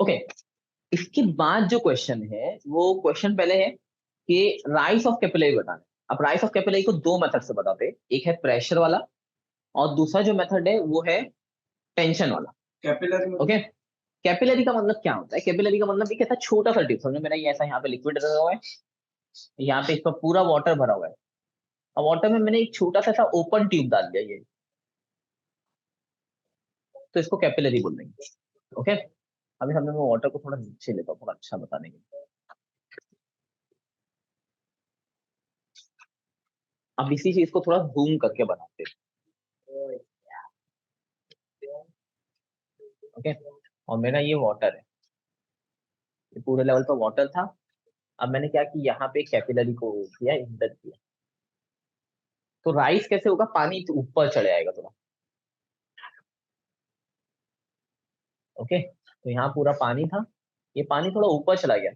Okay, इसके बाद जो क्वेश्चन है वो क्वेश्चन पहले है कि राइज ऑफ कैपिलरी बताना है। अब राइज ऑफ कैपिलरी को दो मेथड से बताते हैं, एक है प्रेशर वाला और दूसरा जो मेथड है वो है टेंशन वाला। कैपिलरी ओके, कैपिलरी का मतलब क्या होता है? कैपिलरी का मतलब ये कहता है छोटा सा ट्यूब, समझो मेरा ये ऐसा यहाँ पे लिक्विड रखा हुआ है, यहाँ पे इसका पूरा वाटर भरा हुआ है, और वाटर में मैंने एक छोटा सा ओपन ट्यूब डाल दिया ये, तो इसको कैपिलरी बोल देंगे। ओके, अभी हमने वो वाटर को थोड़ा नीचे लेता हूँ थोड़ा अच्छा बताने के लिए। अब इसी चीज को थोड़ा जूम करके बनाते हैं। ओके, और मेरा ये वाटर है, ये पूरे लेवल पर वाटर था। अब मैंने क्या कि यहाँ पे कैपिलरी को किया, इंटर किया, तो राइस कैसे होगा? पानी ऊपर चले आएगा थोड़ा। ओके, तो यहाँ पूरा पानी था, ये पानी थोड़ा ऊपर चला गया।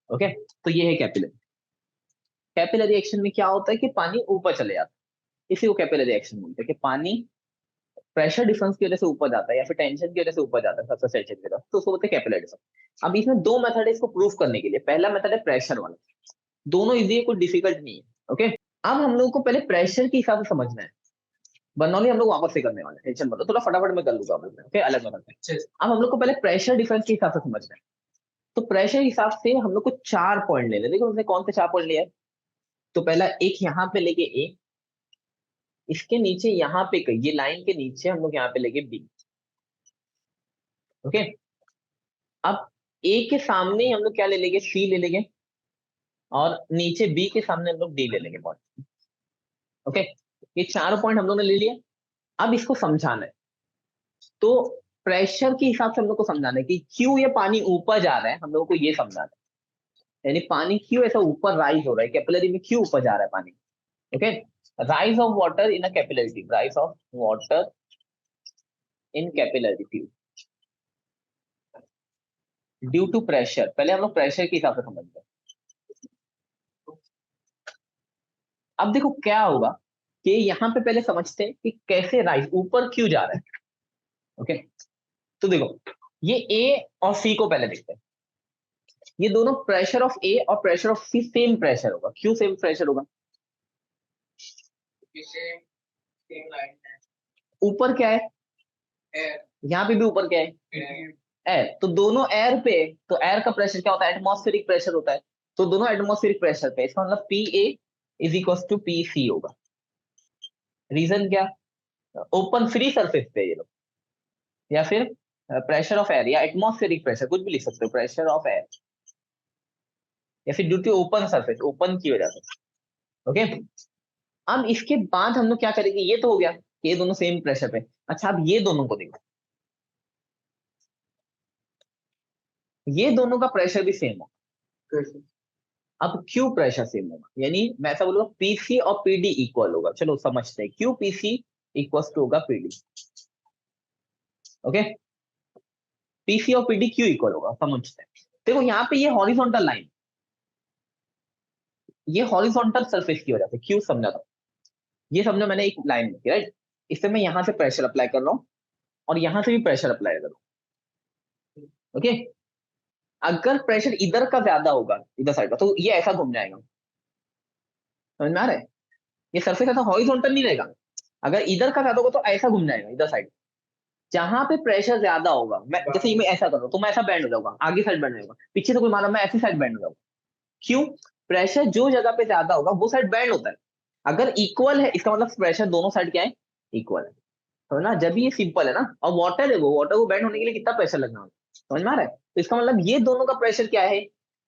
ओके, तो ये है कैपिलरी। कैपिलरी एक्शन में क्या होता है कि पानी ऊपर चले जाता है, इसी को कैपिलरी एक्शन बोलते हैं कि पानी प्रेशर डिफरेंस की वजह से ऊपर जाता है या फिर टेंशन की वजह से ऊपर जाता है सबसे सेक्शन की तरफ, तो उसको बोलते हैं कैपिलरी डिफरेंस। अब इसमें दो मेथड है इसको प्रूफ करने के लिए। पहला मेथड है प्रेशर वाला, दोनों इजी है, कुछ डिफिकल्ट नहीं है। ओके, अब हम लोग को पहले प्रेशर के हिसाब से समझना है, बर्नौली हम लोग वापस से करने वाले हैं, टेंशन मत लो, थोड़ा फटाफट में कर लूंगा आप लोग। ओके, अलग मेथड में। अब हम लोग को पहले प्रेशर डिफरेंस के हिसाब से समझना है, तो प्रेशर के हिसाब से हम लोग को 4 पॉइंट लेने। देखो हमने कौन से 4 पॉइंट लिया है, तो पहला एक यहाँ पे लेके ए, इसके नीचे यहाँ पे ये लाइन के नीचे हम लोग यहाँ पे लेके बी। ओके, अब ए के सामने हम लोग क्या ले लेंगे? सी ले लेंगे, और नीचे बी के सामने हम लोग डी ले लेंगे पॉइंट। ओके, ये 4 पॉइंट हम लोग ने ले लिए। अब इसको समझाना है, तो प्रेशर के हिसाब से हम लोग को समझाना है कि क्यों ये पानी ऊपर जा रहा है, हम लोग को ये समझाना है। यानी पानी क्यों ऐसा ऊपर राइज हो रहा है, कैपिलरी में क्यों ऊपर जा रहा है पानी। Okay, rise of water in a capillary tube, rise of water in capillary tube due to pressure. पहले हम लोग प्रेशर के हिसाब से समझते हैं। अब देखो क्या होगा कि यहाँ पे पहले समझते हैं कि कैसे राइज ऊपर क्यों जा रहा है। ओके, तो देखो ये ए और सी को पहले देखते हैं। ये दोनों प्रेशर ऑफ ए और pressure of C same pressure होगा। क्यों सेम प्रेशर होगा? ऊपर क्या है? एयर। यहाँ पे भी ऊपर क्या है? एयर। तो दोनों एयर पे, तो एयर का प्रेशर क्या होता है? एटमॉस्फेरिक प्रेशर होता है। तो दोनों एटमॉस्फेरिक प्रेशर पे, इसका मतलब P A is equal to P C होगा। रीजन क्या? ओपन फ्री सरफेस पे ये लोग, या फिर प्रेशर ऑफ एयर या एटमॉस्फेरिक प्रेशर, कुछ भी लिख सकते हो, प्रेशर ऑफ एयर, या फिर due to open surface, open की वजह से। ओके, अब इसके बाद हम लोग क्या करेंगे? ये तो हो गया कि ये दोनों सेम प्रेशर पे। अच्छा, अब ये दोनों को देखो, ये दोनों का प्रेशर भी सेम होगा। अब क्यू प्रेशर सेम होगा, यानी मैं ऐसा बोलूंगा पीसी और पीडी इक्वल होगा। चलो समझते हैं, क्यू पीसी इक्वल टू होगा पीडी। ओके, पीसी और पीडी क्यू इक्वल होगा, समझते हैं। देखो यहाँ पे ये हॉरिजॉन्टल लाइन, ये हॉरिजॉन्टल सरफेस की वजह से क्यू समझा था, ये समझो मैंने एक लाइन में, राइट? इससे मैं यहां से प्रेशर अप्लाई कर रहा हूँ और यहां से भी प्रेशर अप्लाई कर रहा हूँ। ओके, अगर प्रेशर इधर का ज्यादा होगा, इधर साइड का, तो ये ऐसा घूम जाएगा। समझ में आ रहा है? ये सरफेस ऐसा हॉरिजॉन्टल नहीं रहेगा। अगर इधर का ज्यादा होगा तो ऐसा घूम जाएगा इधर साइड। जहां पे प्रेशर ज्यादा होगा, मैं जैसे मैं ऐसा कर रहा हूँ तो मैं ऐसा बैंड हो जाऊंगा, आगे साइड बैंड हो जाऊंगा, पीछे से कोई मारा मैं ऐसी साइड बैंड हो जाऊंगा। क्यों? प्रेशर जो जगह पे ज्यादा होगा वो साइड बैंड होता है। अगर इक्वल है इसका मतलब प्रेशर दोनों साइड क्या है? इक्वल है। तो ना, जब ये सिंपल है ना, और वाटर है, वो वाटर को बैंड होने के लिए कितना प्रेशर लगना होगा, समझ में आ रहा है? तो इसका मतलब ये दोनों का प्रेशर क्या है?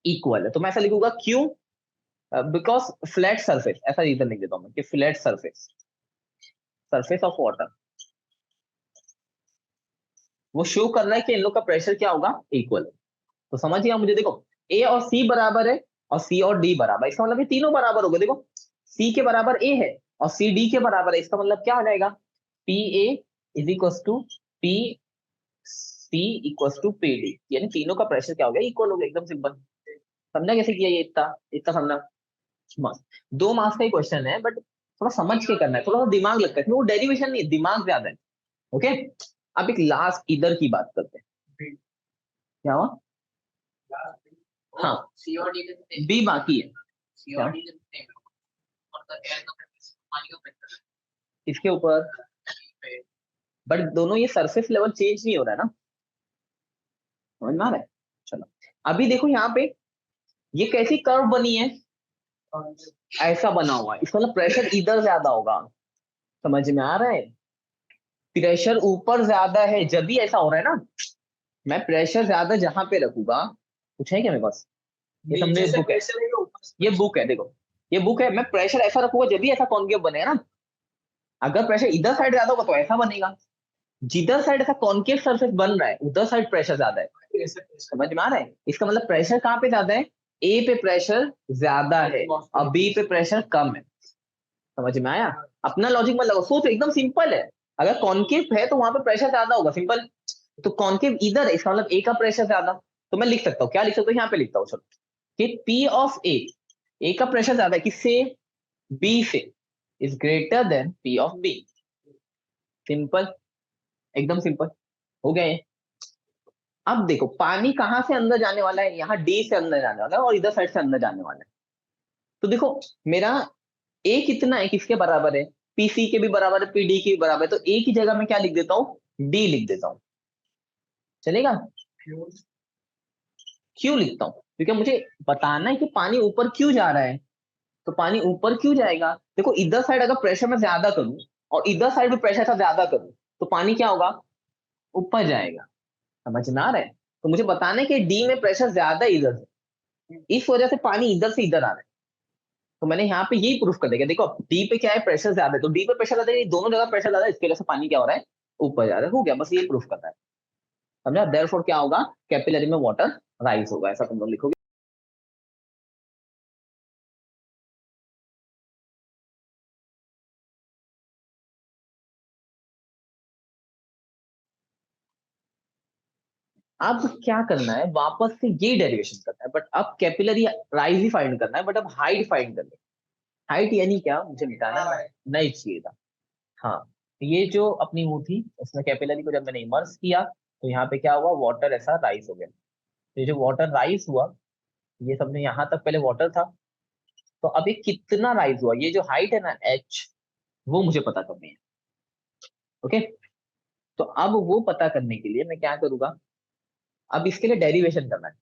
इक्वल है। तो मैं ऐसा लिखूंगा क्यों, बिकॉज फ्लैट सरफेस, ऐसा रीजन लिख देता हूँ मैं कि flat surface, surface of water, वो शो कर रहा है कि इन लोग का प्रेशर क्या होगा? इक्वल है। तो समझिए मुझे, देखो ए और सी बराबर है और सी और डी बराबर, इसका मतलब ये तीनों बराबर हो गए। देखो सी के बराबर ए है और सी डी के बराबर है, इसका मतलब क्या हो जाएगा? P A is equal to P C equal to P D, यानी तीनों का प्रेशर क्या हो गया? इक्वल हो गया। एकदम सिंपल। समझा कैसे किया ये? इतना इतना समझना मस्त। 2 मार्क्स का ही क्वेश्चन है, बट थोड़ा समझ के करना है, थोड़ा सा दिमाग लगता है, वो डेरिवेशन नहीं, दिमाग ज्यादा है। ओके, अब एक लास्ट इधर की बात करते हैं। क्या हुआ? हाँ, बी बाकी है। क्या? इसके ऊपर, बट दोनों ये सरफेस लेवल चेंज नहीं हो रहा है ना, समझ में आ रहा है? चलो अभी देखो यहाँ पे ये कैसी कर्व बनी है, ऐसा बना हुआ है, इसका मतलब प्रेशर इधर ज्यादा होगा, समझ में आ रहा है? प्रेशर ऊपर ज्यादा है जब भी ऐसा हो रहा है ना, मैं प्रेशर ज्यादा जहां पे रखूंगा, कुछ है क्या मेरे पास? ये समझो ये बुक है, ये बुक है, देखो ये बुक है, मैं प्रेशर ऐसा रखूंगा जब भी ऐसा कॉन्केव बनेगा ना, अगर प्रेशर इधर साइड ज्यादा होगा तो ऐसा बनेगा, जिधर साइड ऐसा कॉन्केव सरफेस बन रहा है उधर साइड प्रेशर ज्यादा है, समझ में आ रहा है? इसका मतलब प्रेशर कहाँ पे ज्यादा है, ए पे प्रेशर ज्यादा है और बी पे प्रेशर कम है, समझ में आया? अपना लॉजिक मत लगाओ, सोच एकदम सिंपल है, अगर कॉन्केव है तो वहां पे प्रेशर ज्यादा होगा, सिंपल। तो कॉन्केव इधर है, इसका मतलब ए का प्रेशर ज्यादा, तो मैं लिख सकता हूँ, क्या लिख सकता हूँ, यहाँ पे लिखता हूँ, चलो कि पी ऑफ ए का प्रेशर ज्यादा है किससे, बी से, is greater than P of B, simple, एकदम सिंपल, हो गया ये। अब देखो पानी कहाँ से अंदर जाने वाला है, यहाँ डी से अंदर जाने वाला है और इधर साइड से अंदर जाने वाला है, तो देखो मेरा ए कितना है, किसके बराबर है, पीसी के भी बराबर है, पीडी के भी बराबर है, तो ए की जगह मैं क्या लिख देता हूँ, डी लिख देता हूँ, चलेगा? क्यों लिखता हूँ, क्योंकि मुझे बताना है कि पानी ऊपर क्यों जा रहा है, तो पानी ऊपर क्यों जाएगा, देखो इधर साइड अगर प्रेशर मैं ज्यादा करूं और इधर साइड भी प्रेशर ऐसा ज्यादा करूं तो पानी क्या होगा, ऊपर जाएगा, समझ में आ रहा है? तो मुझे बताना है कि डी में प्रेशर ज्यादा है इधर से, इस वजह से पानी इधर से इधर आ रहा है, तो मैंने यहाँ पे यही प्रूफ कर दिया, देखो डी पे क्या है, प्रेशर ज्यादा है, तो डी पे प्रेशर ज्यादा है, दोनों जगह प्रेशर ज्यादा है, इसकी वजह से पानी क्या हो रहा है, ऊपर जा रहा है, हो गया, बस ये प्रूफ करना है, समझा? देयरफॉर क्या होगा, कैपिलरी में वाटर राइज होगा, ऐसा तुम लोग लिखोगे। अब क्या करना है, वापस से ये डेरिवेशन करना है, बट अब कैपिलरी राइज ही फाइंड करना है, बट अब हाइट फाइंड करनी है, हाइट यानी क्या, मुझे मिटाना नहीं चाहिए था। हाँ, ये जो अपनी वो थी उसमें कैपिलरी को जब मैंने इमर्स किया तो यहाँ पे क्या हुआ, वाटर ऐसा राइज हो गया, तो ये जो वाटर राइज हुआ, ये सबने यहाँ तक पहले वाटर था, तो अब ये कितना राइज हुआ, ये जो हाइट है ना एच, वो मुझे पता करनी है, ओके? तो अब वो पता करने के लिए मैं क्या करूंगा, अब इसके लिए डेरिवेशन करना है,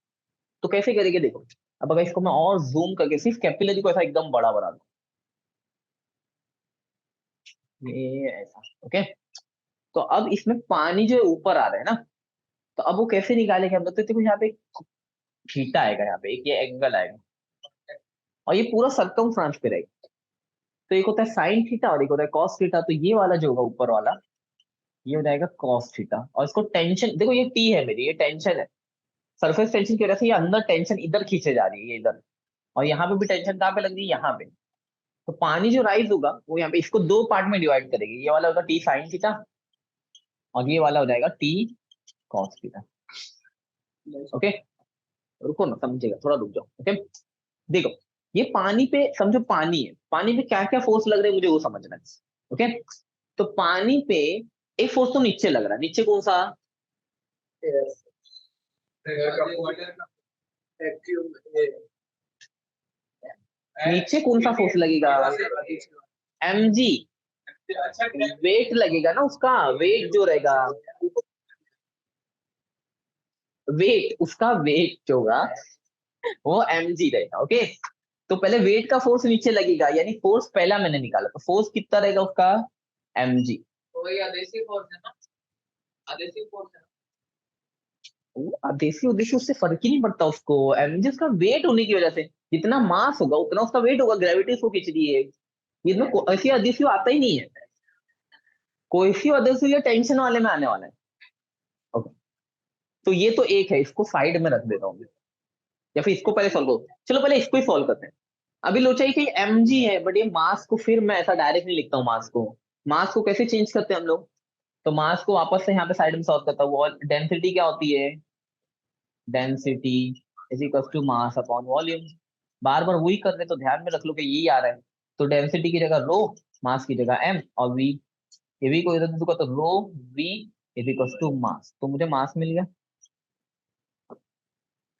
तो कैसे करेंगे देखो, अब अगर इसको मैं और जूम करके सिर्फ कैपिलरी को ऐसा एकदम बड़ा बना दूं, ये ऐसा, ओके? तो अब इसमें पानी जो ऊपर आ रहा है ना, तो अब वो कैसे निकालेंगे हम लोग, तो देखो यहाँ पे थीटा आएगा, यहाँ पे एक ये एंगल आएगा और ये पूरा सरकमफ्रेंस पे रहेगा, तो एक होता है साइन थीटा और एक होता है कॉस थीटा, तो ये वाला जो होगा ऊपर वाला, ये हो जाएगा कॉस थीटा, और इसको टेंशन देखो, ये टी है मेरी, ये टेंशन है, सरफेस टेंशन की वजह से ये अंदर टेंशन इधर खींचे जा रही है, ये इधर, और यहाँ पे भी टेंशन कहाँ पे लग रही है, यहाँ पे, तो पानी जो राइज होगा वो यहाँ पे इसको दो पार्ट में डिवाइड करेगी, ये वाला होगा टी साइन थीटा और ये वाला हो जाएगा टी कॉस थीटा, ओके? रुको ना, समझेगा, थोड़ा रुक जाओ, ओके? देखो ये पानी पे समझो, पानी है, पानी पे क्या क्या फोर्स लग रहे हैं मुझे वो समझना है, ओके? तो पानी पे एक फोर्स तो नीचे लग रहा है, नीचे कौन सा, नीचे कौन सा फोर्स लगेगा, एम जी, वेट लगेगा ना उसका, वेट जो रहेगा, वेट उसका वेट जो होगा वो एम जी रहेगा, ओके? तो पहले वेट का फोर्स नीचे लगेगा, यानी फोर्स पहला मैंने निकाला, तो फोर्स कितना रहेगा उसका, एम जी, आदेशी फोर्स है ना, आदेशी फोर्स है, देसी उद्देश्य उससे फर्क ही नहीं पड़ता उसको, एमजी उसका वेट होने की वजह से, जितना मास होगा उतना उसका वेट होगा, ग्रेविटी उसको खींच रही है, इसमें ऐसी अदेशी आता ही नहीं है, कोई सी अदेशी ये टेंशन वाले में आने वाला है, ओके? तो ये तो एक है, इसको साइड में रख देता हूँ, या फिर इसको पहले सॉल्व करो, चलो पहले इसको ही सॉल्व करते हैं। अभी लो चाहिए कि एम जी है, बट ये मास को फिर मैं ऐसा डायरेक्ट नहीं लिखता हूँ, मास को कैसे चेंज करते हैं हम लोग, तो मास को वापस से यहाँ पे साइड में सॉल्व करता हूँ, डेंसिटी क्या होती है, density is equal to mass upon volume, बार बार वही कर रहे तो ध्यान में रख लो कि यही आ रहा है, तो डेंसिटी की जगह रो, मास की जगह एम, और वी, ये वी को इधर दूंगा तो rho V is equal to mass, तो मुझे मास मिल गया।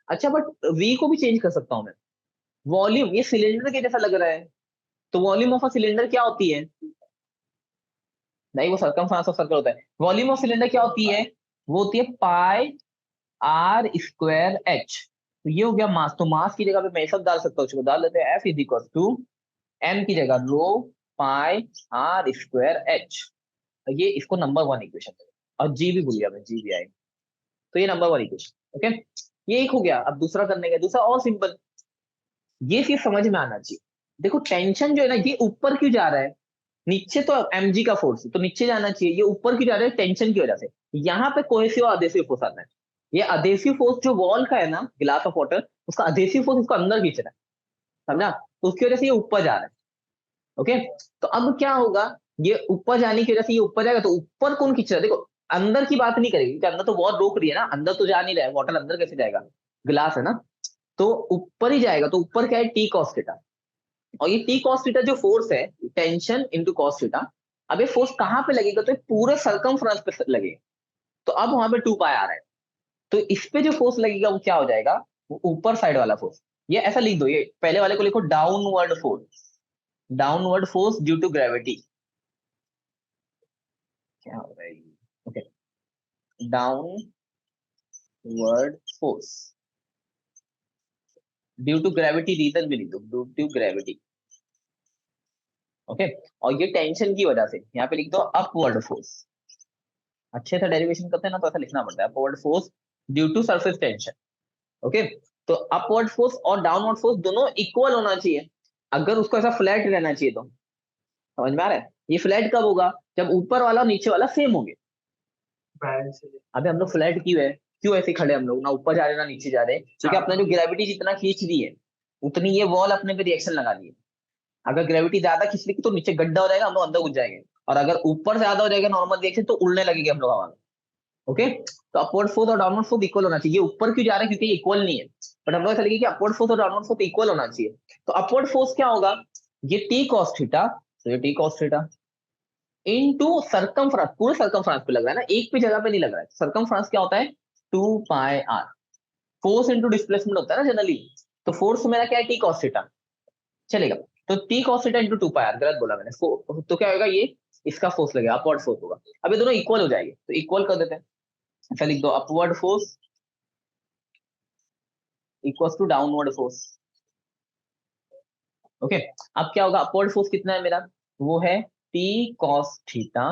अच्छा बट v को भी चेंज कर सकता हूँ मैं। वॉल्यूम, ये सिलेंडर के जैसा लग रहा है, तो वॉल्यूम ऑफ अ सिलेंडर क्या होती है? नहीं, वो सरकमफ्रेंस ऑफ सर्कल होता है। वॉल्यूम ऑफ सिलेंडर क्या होती है? वो होती है पाई आर स्क्वायर एच। तो ये हो गया मास, तो मास की जगह पे मैं सब डाल सकता हूँ, उसको डाल देते हैं F is equal to M की जगह rho pi R square H. ये इसको नंबर वन इक्वेशन, और जी भी भूल गया मैं, जी भी आएगा। तो ये नंबर वन इक्वेशन, ओके। ये एक हो गया। अब दूसरा करने का, दूसरा और सिंपल, ये चीज समझ में आना चाहिए। देखो टेंशन जो है ना, ये ऊपर क्यों जा रहा है? नीचे तो mg का फोर्स है, तो नीचे जाना चाहिए, ये ऊपर क्यों जा रहा है? टेंशन की वजह से। यहाँ पे कोहेसिव और अधेसिव फोर्स आता है। ये अधेसिव फोर्स जो वॉल का है ना, गिलास ऑफ वाटर, उसका अधेसिव फोर्स इसको अंदर खींच रहा है, समझा? तो उसकी वजह से ये ऊपर जा रहा है, ओके। तो अब क्या होगा, ये ऊपर जाने की वजह से ये ऊपर जाएगा, तो ऊपर कौन खींच रहा है? देखो अंदर की बात नहीं करेगी, क्योंकि अंदर तो वॉल रोक रही है ना, अंदर तो जा नहीं रहा है, वाटर अंदर कैसे जाएगा? गिलास है ना, तो ऊपर ही जाएगा। तो ऊपर क्या है? T cos theta. और ये टी कॉस थीटा जो फोर्स है, टेंशन इंटू कॉस थीटा, अब ये फोर्स कहां पे लगेगा? तो ये पूरे सरकमफ्रेंस पे लगेगा। तो अब वहां पे 2 पाई आ रहा है, तो इस पे जो फोर्स लगेगा वो क्या हो जाएगा? वो ऊपर साइड वाला फोर्स। ये ऐसा लिख दो, ये पहले वाले को लिखो downward force, downward force due to gravity. क्या हो रहा है? Okay, downward force due to gravity, reason भी लिख दो, ड्यू टू ग्रेविटी, ओके। और ये टेंशन की वजह से यहाँ पे लिख दो अपवर्ड फोर्स। अच्छे से डेरिवेशन करते हैं ना, तो ऐसा लिखना पड़ता है, upward force due to surface tension, okay. तो अपवर्ड फोर्स और डाउनवर्ड फोर्स दोनों इक्वल होना चाहिए, अगर उसको ऐसा फ्लैट रहना चाहिए तो। समझ में आ रहा है? ये फ्लैट कब होगा? जब ऊपर वाला और नीचे वाला सेम होंगे। अभी हम लोग फ्लैट क्यों है? क्यों ऐसे खड़े हम लोग, ना ऊपर जा रहे ना नीचे जा रहे? क्योंकि अपना जो ग्रेविटी जितना खींच रही है, उतनी ये वॉल अपने पे रिएक्शन लगा रही है। अगर ग्रेविटी ज्यादा खींच लेगी तो नीचे गड्ढा हो जाएगा, हम लोग अंदर घुस जाएंगे। और अगर ऊपर से ज्यादा हो जाएगा नॉर्मल रिएक्शन, तो उड़ने लगेंगे हम लोग हवा में, ओके। तो अपवर्ड फोर्स और डाउनवर्ड फोर्स इक्वल होना चाहिए। ऊपर क्यों जा रहा है? क्योंकि इक्वल नहीं है। बट हम लोग ऐसा लिखे कि अपवर्ड फोर्स और डाउनवर्ड फोर्स इक्वल होना चाहिए। तो अपवर्ड फोर्स क्या होगा? ये टी कॉस थीटा, तो ये T cos theta into circumference, पूरे सरकमफ्रेंस पे लग रहा है ना, एक पे जगह पे नहीं लग रहा है। सरकमफ्रेंस क्या होता है? 2 pi are. Force into displacement होता है ना जनरली, तो फोर्स मेरा क्या है? टी कॉस थीटा, चलेगा। तो T cos theta into 2 pi R, गलत बोला मैंने। तो क्या होगा? ये इसका फोर्स लगेगा, अपवर्ड फोर्स होगा। अब ये दोनों इक्वल हो जाएंगे, तो इक्वल कर देते हैं। ऐसा लिख दो, upward force equals to downward force, okay. अब क्या होगा? अपवर्ड फोर्स कितना है मेरा? वो है T cos theta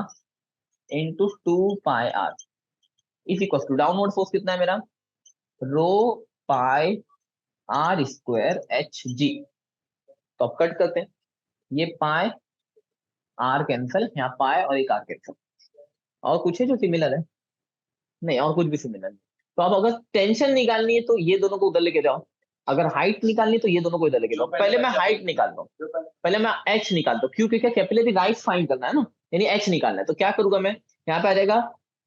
into 2 pi R is equal to downward force कितना है मेरा? Rho pi R square H G. तो अब कट करते हैं, ये पाई आर कैंसल, यहाँ पाई और एक आर कैंसल। और कुछ है जो सिमिलर है? नहीं, और कुछ भी सिमिलर नहीं। तो अब अगर टेंशन निकालनी है तो ये दोनों को उधर लेके जाओ, अगर हाइट निकालनी है तो ये दोनों को इधर लेके जाओ। पहले मैं हाइट निकालता हूँ, पहले मैं एच निकालता हूँ, क्यों? क्योंकि कैपिलरी राइज फाइंड करना है ना, यानी एच निकालना है। तो क्या करूंगा मैं? यहाँ पे आ जाएगा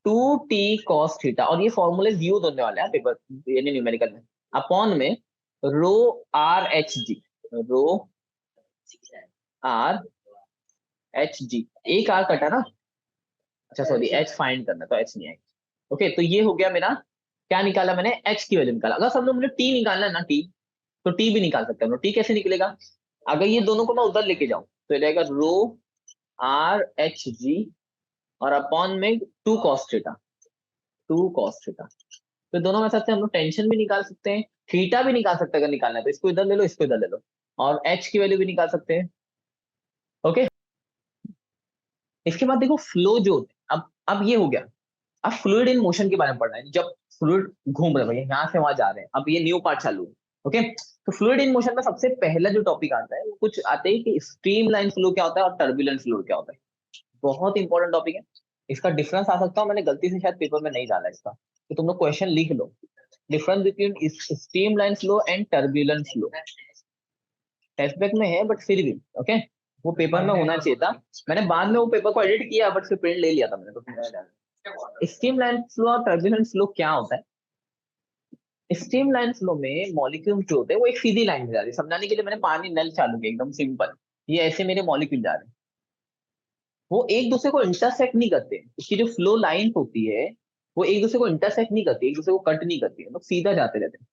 2 t cos थीटा, और ये फॉर्मूले यूज होने वाले हैं पेपर, यानी न्यूमेरिकल में, अपॉन में रो आर एच जी, रो आर एच जी। एक आर कटा ना, अच्छा सॉरी, एच फाइंड करना, तो एच नहीं आएगा, ओके। तो ये हो गया मेरा, क्या निकाला मैंने? एच की वैल्यू निकाला। अगर सब लोग मुझे टी निकालना है ना, टी, तो टी भी निकाल सकते हैं। टी कैसे निकलेगा? अगर ये दोनों को मैं उधर लेके जाऊं, तो ये रहेगा रो आर एच जी, और अपॉन में 2 cos थीटा, 2 cos थीटा। तो दोनों में सकते हैं हम लोग, टेंशन भी निकाल सकते हैं, थीटा भी निकाल सकते हैं। अगर निकालना है तो इसको इधर ले लो, इसको इधर ले लो, और एच की वैल्यू भी निकाल सकते हैं, ओके। इसके बाद देखो फ्लो जो होते हैं, अब ये हो गया। अब फ्लूइड इन मोशन के बारे में पढ़ना है, जब फ्लूइड घूम रहे हैं भैया, यहाँ से वहां जा रहे हैं, अब ये न्यू पार्ट चालू है, ओके। तो फ्लूइड इन मोशन में सबसे पहला जो टॉपिक आता है, वो कुछ आते हैं कि स्ट्रीम लाइन फ्लो क्या होता है और टर्बुलेंट फ्लो क्या होता है। बहुत इंपॉर्टेंट टॉपिक है। इसका डिफरेंस आ सकता है, मैंने गलती से शायद पेपर में नहीं डाला इसका, तो तुम लोग क्वेश्चन लिख लो, difference between streamline flow and turbulent flow. Textbook में है बट फिर भी, ओके, वो पेपर में होना चाहिए था। मैंने बाद में वो पेपर को एडिट किया, बट फिर प्रिंट ले लिया था मैंने, तो स्ट्रीम लाइन फ्लो और टर्बुलेंट फ्लो क्या होता है? स्ट्रीम लाइन फ्लो में मॉलिक्यूल जो होते हैं वो एक सीधी लाइन में जा रही है। समझाने के लिए मैंने पानी नल चालू किया, एकदम सिंपल। ये ऐसे मेरे मॉलिक्यूल जा रहे हैं, वो एक दूसरे को इंटरसेक्ट नहीं करते, उसकी जो फ्लो लाइन होती है वो एक दूसरे को इंटरसेक्ट नहीं करती, एक दूसरे को कट नहीं करती है, लोग सीधा जाते रहते हैं।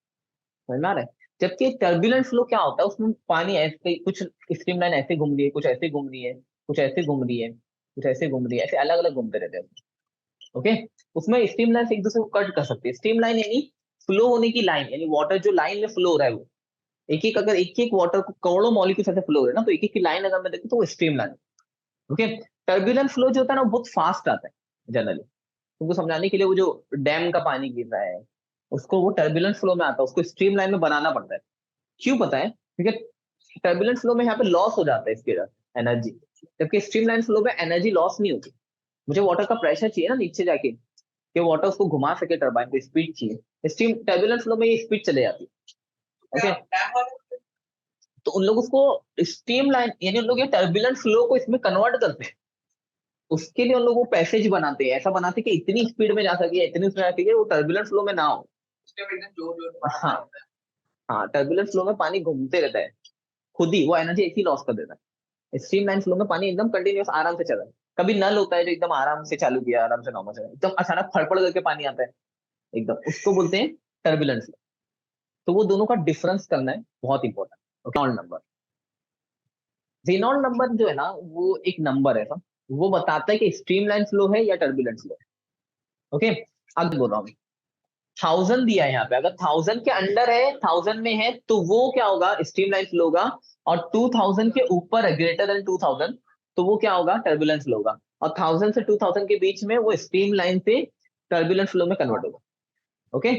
समझ में आ रहा है? जबकि टर्बुलेंट फ्लो क्या होता है, उसमें पानी ऐसे कुछ स्ट्रीम लाइन ऐसे घूम रही है, कुछ ऐसे घूम रही है, कुछ ऐसे घूम रही है, कुछ ऐसे घूम रही है, ऐसे अलग अलग घूमते रहते हैं। ओके, उसमें स्ट्रीम लाइन एक दूसरे को कट कर सकते हैं। स्ट्रीम लाइन यानी फ्लो होने की लाइन, यानी वाटर जो लाइन में फ्लो हो रहा है वो एक एक, अगर एक एक वाटर को करोड़ों मॉलिक्यूल ऐसे फ्लो हो रहे हैं ना, तो एक एक की लाइन अगर मैं देखूं तो वो stream line. Okay, turbulent flow जो होता है ना वो बहुत फास्ट आता है जनरली। तुमको समझाने के लिए, वो जो डैम का पानी गिर रहा है उसको वो टर्बुलेंट फ्लो में आता है, उसको स्ट्रीम लाइन में बनाना पड़ता है। क्यों पता है? क्योंकि टर्बुलेंट फ्लो में यहाँ पे लॉस हो जाता है इसके एनर्जी, जबकि स्ट्रीम लाइन फ्लो में एनर्जी लॉस नहीं होती। मुझे वाटर का प्रेशर चाहिए ना नीचे जाके, कि वाटर उसको घुमा सके, टर्बाइन को स्पीड चाहिए, स्टीम टर्बुलेंट फ्लो में ये स्पीड चले जाती है। ओके, तो उन लोग उसको स्टीम लाइन यानी उन लोग ये टर्बुलेंट फ्लो को इसमें कन्वर्ट करते हैं। उसके लिए उन लोग वो पैसेज बनाते हैं, ऐसा बनाते हैं कि इतनी स्पीड में जा सके, इतनी स्पीड में जा सके वो टर्बुलेंट फ्लो में ना हो। हाँ, हाँ, टर्बुलेंट फ्लो में पानी घूमते रहता है, खुद ही वो एनर्जी ऐसी लॉस कर देता है। स्ट्रीम लाइन फ्लो में पानी एकदम कंटिन्यूस आराम से चल रहा है। कभी नल होता है जो एकदम आराम से चालू किया, आराम से नॉर्मल चला, एकदम अचानक फड़फड़ करके पानी आता है एकदम, उसको बोलते हैं टर्बुलेंट फ्लो। तो वो दोनों का डिफरेंस करना है, बहुत important. Okay, Reynold number, Reynold number जो है ना वो एक नंबर है ना, वो बताता है कि स्ट्रीमलाइन फ्लो है या टर्बुलेंट फ्लो है। ओके, अब बोल रहा हूँ, 1000 दिया है यहाँ पे, अगर 1000 के अंडर है, 1000 में है, तो वो क्या होगा, स्ट्रीमलाइन फ्लो होगा। और 2000 के ऊपर है, ग्रेटर देन 2000, तो वो क्या होगा, टर्बुलेंट फ्लो होगा। और 1000 से 2000 के बीच में वो स्ट्रीम लाइन से टर्बुलेंट फ्लो में कन्वर्ट होगा। Okay,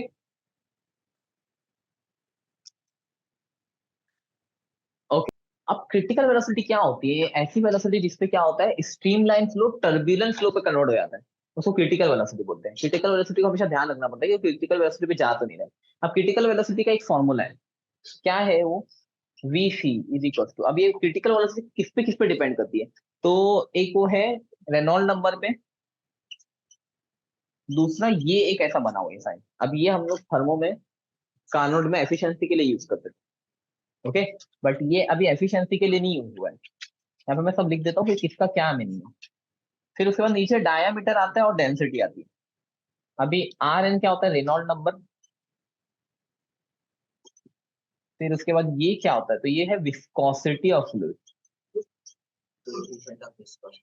okay. अब क्रिटिकल वेलोसिटी क्या होती है? ऐसी वेलोसिटी जिसपे क्या होता है, स्ट्रीमलाइन फ्लो टर्बुलेंट फ्लो पे कन्वर्ट हो जाता है, उसको क्रिटिकल वेलोसिटी बोलते हैं। क्रिटिकल वेलोसिटी को हमेशा ध्यान रखना पड़ता है कि क्रिटिकल वेलोसिटी पे जा तो नहीं रहे। अब क्रिटिकल वेलोसिटी का एक फॉर्मूला है, क्या है वो, V C is equal to, अब ये क्रिटिकल वेलोसिटी किस पे डिपेंड करती है, तो एक वो है रेनॉल्ड नंबर पे, दूसरा ये एक ऐसा बना हुआ है साइन। अब ये हम लोग थर्मो में, कार्नोट में एफिशिएंसी के लिए यूज करते हैं। ओके, बट ये अभी एफिशिएंसी के लिए नहीं यूज हुआ है। यहाँ पे मैं सब लिख देता हूँ कि किसका क्या मीनिंग है। फिर उसके बाद नीचे डायामीटर आता है और डेंसिटी आती है। अभी आर एन क्या होता है, रेनॉल्ड नंबर। फिर उसके बाद ये क्या होता है, तो ये है viscosity of fluid,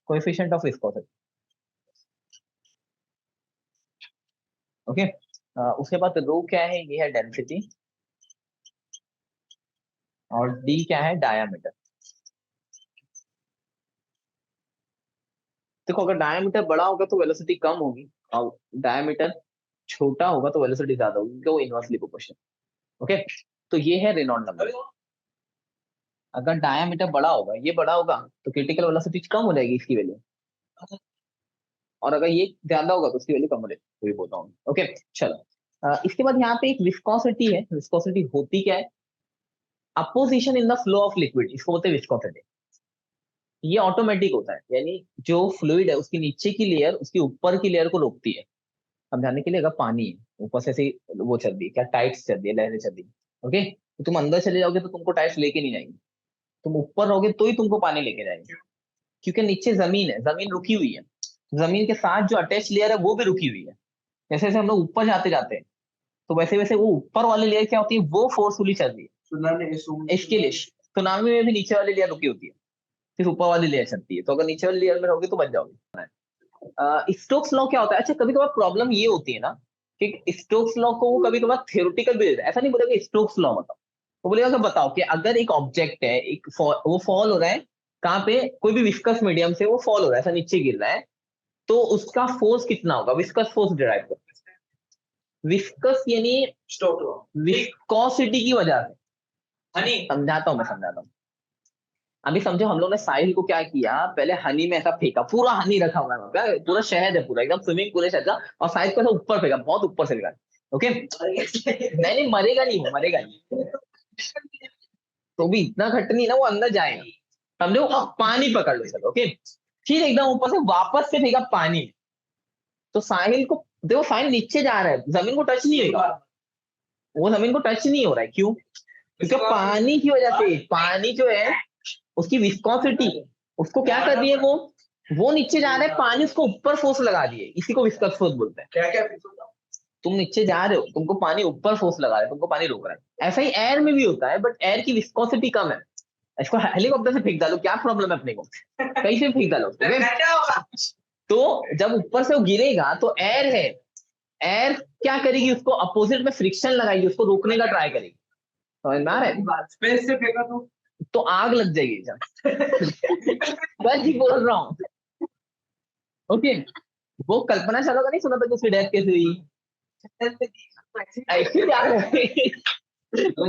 coefficient of viscosity. Okay, उसके बाद रो क्या है, ये है डेंसिटी, और डी क्या है, डायामीटर। देखो, अगर डायामीटर बड़ा होगा तो वेलोसिटी कम होगी, और डायामीटर छोटा होगा तो वेलोसिटी ज्यादा होगी, क्योंकि वो इनवर्सली प्रोपोर्शनल। ओके, तो ये है रेनॉल्ड नंबर। अगर डायामीटर बड़ा होगा, ये बड़ा होगा, तो क्रिटिकल वेलोसिटी कम हो जाएगी इसकी वैल्यू, और अगर ये ज्यादा होगा तो उसकी वैल्यू कम हो जाएगी, तो ये बोलता हूँ। ओके, चलो। इसके बाद यहाँ पे एक विस्कोसिटी है। विस्कोसिटी होती क्या है, opposition in the flow of liquid, इसको बोलते हैं विस्कोसिटी। ये ऑटोमेटिक होता है, यानी जो फ्लूइड है उसकी नीचे की लेयर उसकी ऊपर की लेयर को रोकती है। समझाने के लिए, अगर पानी है ऊपर से ऐसे वो चल रही है, क्या टाइट्स चल रही है, लहरें चल रही है, ओके, तो तुम अंदर चले जाओगे तो तुमको टाइट्स लेके नहीं जाएंगे, तुम ऊपर रहोगे तो ही तुमको पानी लेके जाएंगे, क्योंकि नीचे जमीन है, जमीन रुकी हुई है। जमीन के साथ जो अटैच लेयर है वो भी रुकी हुई है। जैसे जैसे हम लोग ऊपर जाते जाते हैं, तो वैसे वैसे वो ऊपर वाली लेयर क्या होती है, वो फोर्सफुली चल रही है, इसके लिए सुनामी में भी नीचे वाली लेयर रुकी होती है, फिर ऊपर वाली लेयर चलती है, तो अगर नीचे वाली लेयर में रहोगे तो बच जाओगे। स्टोक्स लॉ क्या होता है? अच्छा, कभी कभार प्रॉब्लम ये होती है ना कि स्टोक्स लॉ को वो कभी कभार थ्योरेटिकल भी देता है, ऐसा नहीं बोलेगा स्टोक्स लॉ बताओ, वो बोलेगा कि बताओ कि अगर एक ऑब्जेक्ट है, वो फॉल हो रहा है, कहाँ पे, कोई भी विस्कस मीडियम से वो फॉल हो रहा है, ऐसा नीचे गिर रहा है, तो उसका फोर्स कितना होगा, विस्कस फोर्स डिराइव कर, विस्कस यानी विस्कोसिटी की वजह से। हनी, समझाता हूँ, मैं समझाता हूँ। अभी समझो, हम लोग ने साहिल को क्या किया, पहले हनी में ऐसा फेंका, पूरा हनी रखा हुआ है वहाँ पे, पूरा शहद है पूरा एकदम स्विमिंग पूल है शहद का, और साहिल को ऐसा ऊपर फेंका, बहुत ऊपर से फेंका। ओके, नहीं नहीं, मरेगा नहीं, वो मरेगा नहीं, तो भी इतना घट नहीं ना, वो अंदर जाएगा। समझो, अब पानी पकड़ लो सर। ओके, फिर एकदम ऊपर से वापस से फेंका पानी, तो साहिल को देखो, साहिल नीचे जा रहा है, जमीन को टच नहीं होगा, वो जमीन को टच नहीं हो रहा है, क्यों? क्योंकि पानी की वजह से, पानी जो है उसकी विस्कोसिटी उसको क्या कर रही है, वो वो नीचे जा रहा है, पानी उसको ऊपर फोर्स लगा दिए, इसी को विस्कस फोर्स बोलते हैं। क्या क्या तुम नीचे जा रहे हो, तुमको पानी ऊपर फोर्स लगा रहा है, तुमको पानी रोक रहा है। ऐसा ही एयर में भी होता है, बट एयर की विस्कोसिटी कम है। इसको हेलीकॉप्टर से फेंक डालो, क्या प्रॉब्लम है अपने को, कहीं से फेंक डालो। तो जब ऊपर से वो गिरेगा तो एयर है, एयर क्या करेगी, उसको अपोजिट में फ्रिक्शन लगाएगी, उसको रोकने का ट्राई करेगी। समझ में आ रहा है? स्पेस से फेंका तो आग लग जाएगी जब बस ही बोल रहा हूँ। ओके, वो कल्पना चावला का नहीं सुना था कि उसकी डेथ कैसे हुई? ऐसी आग लग गई,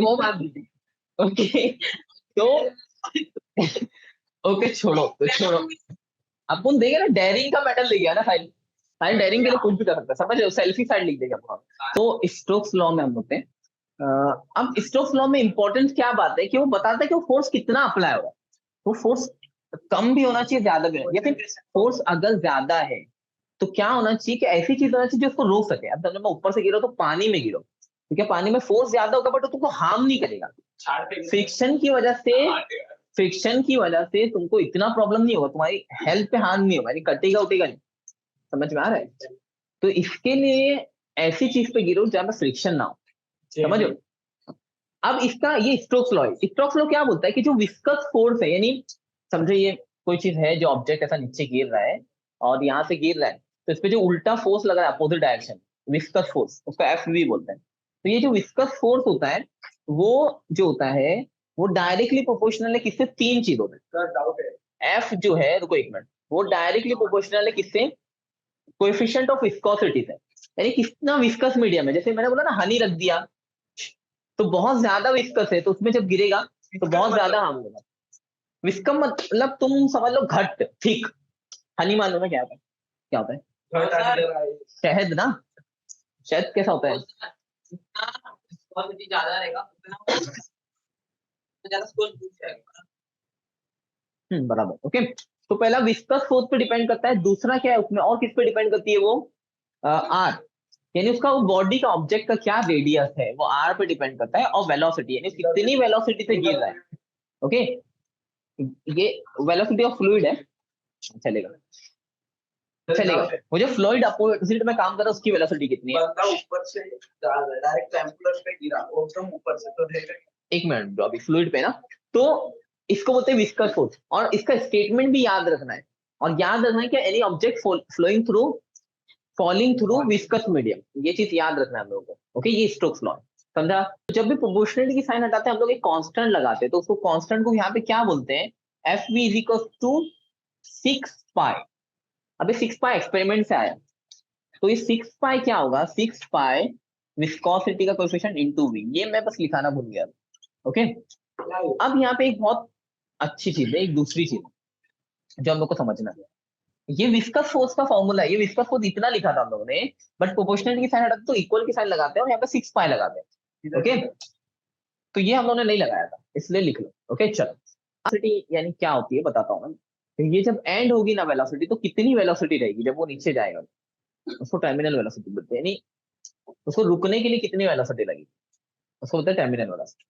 वो बात नहीं। ओके, तो ओके छोड़ो, तो छोड़ो। अपन देखे ना, डेयरिंग का मेडल ले गया ना साहिल। साहिल डेयरिंग के लिए कुछ भी कर सकता है, समझ रहे हो? सेल्फी साइड लिख देगा पूरा। तो स्टोक्स लॉ में हम होते हैं। अब स्टोक्स लॉ में इंपॉर्टेंट क्या बात है कि वो बताता है कि वो फोर्स कितना अप्लाई होगा। वो फोर्स कम भी होना चाहिए, ज्यादा भी होना, या फिर फोर्स अगर ज्यादा है तो क्या होना चाहिए कि ऐसी चीज होना चाहिए जो उसको रोक सके। अब जब मैं ऊपर से गिरो तो पानी में गिरो, क्योंकि पानी में फोर्स ज्यादा होगा बट वो तुमको हार्म नहीं करेगा। फ्रिक्शन की वजह से, फ्रिक्शन की वजह से तुमको इतना प्रॉब्लम नहीं होगा, तुम्हारी हेल्थ पे हार्म नहीं होगा, यानी कटेगा उटेगा नहीं। समझ में आ रहा है? तो इसके लिए ऐसी चीज पे गिरो जहां पर फ्रिक्शन ना हो, समझो। अब इसका ये स्टोक्स लॉ है। स्टोक्स लॉ क्या बोलता है कि जो विस्कस फोर्स है, यानी समझो ये कोई चीज है जो ऑब्जेक्ट ऐसा नीचे गिर रहा है और यहाँ से गिर रहा है, तो इस पे जो उल्टा फोर्स लग रहा है अपोजिट डायरेक्शन, विस्कस फोर्स, उसको एफ वी बोलते हैं। तो ये जो विस्कस फोर्स होता है वो जो होता है वो डायरेक्टली प्रोपोर्शनल है किससे? तीन चीजों में। डाउट है एफ जो है, रुको एक मिनट, वो डायरेक्टली प्रोपोर्शनल है किससे? कोएफिशिएंट ऑफ विस्कोसिटी से, यानी कितना विस्कस मीडियम है। जैसे मैंने बोला ना, हनी रख दिया तो बहुत ज्यादा विस्कस है, तो उसमें जब गिरेगा तो बहुत ज्यादा हार्म होगा। विस्कम मतलब तुम समझ लो घट, ठीक। हनी मान लो ना, क्या होता है? क्या होता है? शहद ना। शहद कैसा होता है? ज्यादा रहेगा तो ज्यादा स्कोर पूछ जाएगा। बराबर, ओके। तो पहला विस्कस फोर्स पे डिपेंड करता है, दूसरा क्या है उसमें और किस पे डिपेंड करती है वो? आर, यानी उसका वो बॉडी का ऑब्जेक्ट का क्या रेडियस है वो आर पे डिपेंड करता है, और वेलोसिटी यानी कितनी वेलोसिटी से गिर रहा है। ओके, ये वेलोसिटी ऑफ फ्लूइड है, चलेगा चलेगा। वो जो फ्लूइड अपोजिट में काम कर रहा है उसकी वेलोसिटी कितनी है? ऊपर से डायरेक्ट टेम्पलर पे गिरा एकदम ऊपर से, तो एक मिनट, अभी फ्लूइड पे ना, तो इसको बोलते हैं विस्कस फोर्स, और इसका स्टेटमेंट भी याद रखना है। और याद रखना है कि any object flowing through, falling through viscous medium, ये चीज याद रखना है हम लोगों को। ओके, ये स्टोक्स लॉ है, समझा? तो जब भी प्रोपोर्शनलिटी की साइन हटाते हैं हम लोग एक कांस्टेंट लगाते हैं, तो उसको कांस्टेंट को यहाँ पे क्या बोलते हैं? F V is equal to 6 pi. अभी 6 पाई एक्सपेरिमेंट से आया, तो ये 6 पाई क्या होगा? 6 पाई विस्कोसिटी का कोएफिशिएंट इनटू वी, ये मैं बस लिखाना भूल गया। ओके, अब यहाँ पे एक बहुत अच्छी चीज है, एक दूसरी चीज जो हम लोग को समझना है। ये विस्कस फोर्स का फॉर्मूला है, ये विस्कस फोर्स इतना लिखा था हम लोगों ने, बट प्रोपोर्शनल की साइन हटाते तो इक्वल की साइन लगाते हैं और यहाँ पे 6 पाई लगाते हैं। ओके, तो ये हम लोगों ने नहीं लगाया था, इसलिए लिख लो। ओके, चलो। वेलोसिटी यानी क्या होती है बताता हूँ मैं। तो ये जब एंड होगी ना वेलोसिटी, तो कितनी वेलोसिटी रहेगी जब वो नीचे जाएगा, उसको टर्मिनल वेलोसिटी बोलते हैं। यानी उसको रुकने के लिए कितनी वेलोसिटी लगेगी, उसको बोलते हैं टर्मिनल वेलोसिटी।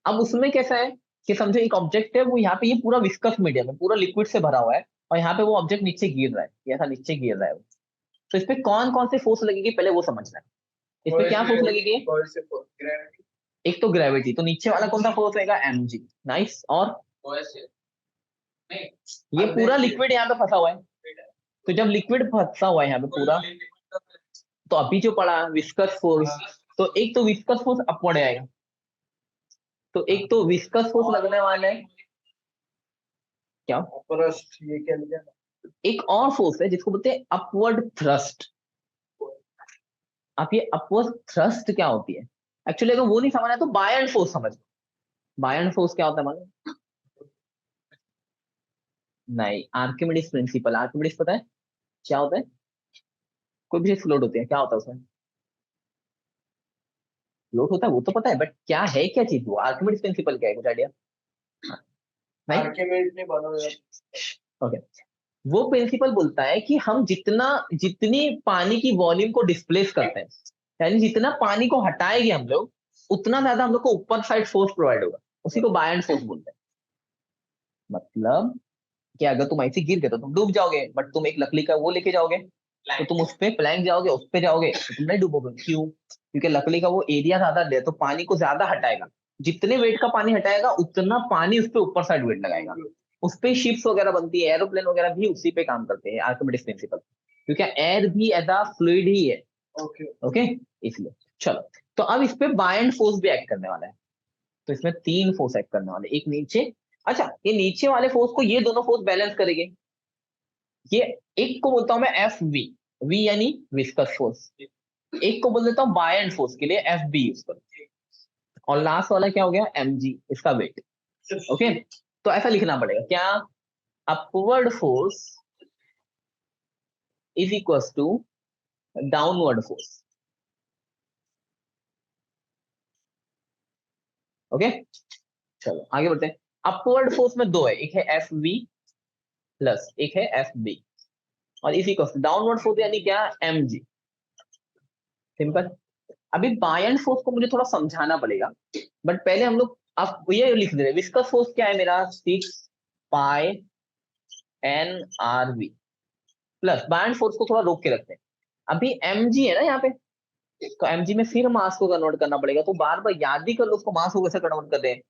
अब उसमें कैसा है कि समझो एक ऑब्जेक्ट है, वो यहाँ पे ये पूरा विस्कस मीडियम है, पूरा लिक्विड से भरा हुआ है, और यहाँ पे वो ऑब्जेक्ट नीचे गिर रहा है, ये ऐसा नीचे गिर रहा है वो। तो इस पे कौन कौन से फोर्स लगेगी पहले वो समझना है। इस पे क्या फोर्स लगेगी? एक तो ग्रेविटी, तो नीचे वाला कौन सा फोर्स रहेगा? mg। नाइस। और ये पूरा लिक्विड यहाँ पे फंसा हुआ है, तो जब लिक्विड फंसा हुआ है यहाँ पे पूरा, तो अभी जो पड़ा विस्कस फोर्स, तो एक तो विस्कस फोर्स अपवर्ड आएगा, तो एक तो विस्कस फोर्स लगने वाला है। क्या? ये क्या लिखा? एक और फोर्स है जिसको बोलते हैं अपवर्ड थ्रस्ट। आप ये अपवर्ड थ्रस्ट क्या होती है एक्चुअली, अगर वो नहीं समझना तो बायन फोर्स समझ लो। बायन फोर्स क्या होता है मालूम? नहीं, आर्किमिडीज प्रिंसिपल, आर्किमिडीज पता है क्या होता है? कोई भी चीज फ्लोट होती है, क्या होता है उसमें? फ्लोट होता है वो तो पता है, बट क्या है, क्या चीज वो? आर्किमिडीज प्रिंसिपल क्या है, कुछ आइडिया? नहीं, आर्किमिडीज ने बनाया। ओके। वो प्रिंसिपल बोलता है कि हम जितना, जितनी पानी की वॉल्यूम को डिस्प्लेस करते हैं, यानी जितना पानी को हटाएंगे हम लोग, उतना ज्यादा हम लोग को ऊपर साइड फोर्स प्रोवाइड होगा, उसी को बायन फोर्स बोलते हैं। मतलब कि अगर तुम ऐसे गिर गए तो तुम डूब जाओगे, बट तुम एक लकड़ी का वो लेके जाओगे तो तुम उस पे प्लैंक जाओगे, उस पे जाओगे तो तुम नहीं डूबोगे। क्यों? क्योंकि लकड़ी का वो एरिया ज्यादा है, तो पानी को ज्यादा हटाएगा। जितने वेट का पानी हटाएगा उतना पानी उस पे ऊपर साइड वेट लगाएगा। उस पे शिप्स वगैरह बनती है, एरोप्लेन वगैरह भी उसी पे काम करते हैं, आर्किमिडीज प्रिंसिपल। क्योंकि एयर भी एज अ फ्लूइड ही है। ओके ओके, इसलिए चलो, तो अब इस पे बायएंड फोर्स भी एक्ट करने वाला है। तो इसमें 3 फोर्स एक्ट करने वाले, एक नीचे। अच्छा, ये नीचे वाले फोर्स को ये दोनों फोर्स बैलेंस करेंगे। ये एक को बोलता हूं मैं एफ वी, वी यानी विस्कस फोर्स। एक को बोल देता हूँ बायएंड फोर्स के लिए एफ बी यूज करो। और लास्ट वाला क्या हो गया, एम जी, इसका वेट। ओके, तो ऐसा लिखना पड़ेगा क्या, upward force is equal to downward force. Okay, चलो आगे बढ़ते हैं। अपवर्ड फोर्स में दो है, एक है एफ वी प्लस एक है एफ बी, और इसी को डाउनवर्ड फोर्स यानी क्या, एम जी। सिंपल। अभी बायएंड फोर्स को मुझे थोड़ा समझाना पड़ेगा, बट पहले हम लोग अब ये लिख दे रहे, विस्कस फोर्स क्या है मेरा, 6 pi n r we plus buoyant force को थोड़ा रोक के रखते हैं। अभी एम जी है ना यहाँ पे, तो एम जी में फिर मास को कन्वर्ट करना पड़ेगा, तो बार बार याद ही कर लो उसको, मास को कैसे कन्वर्ट कर दें।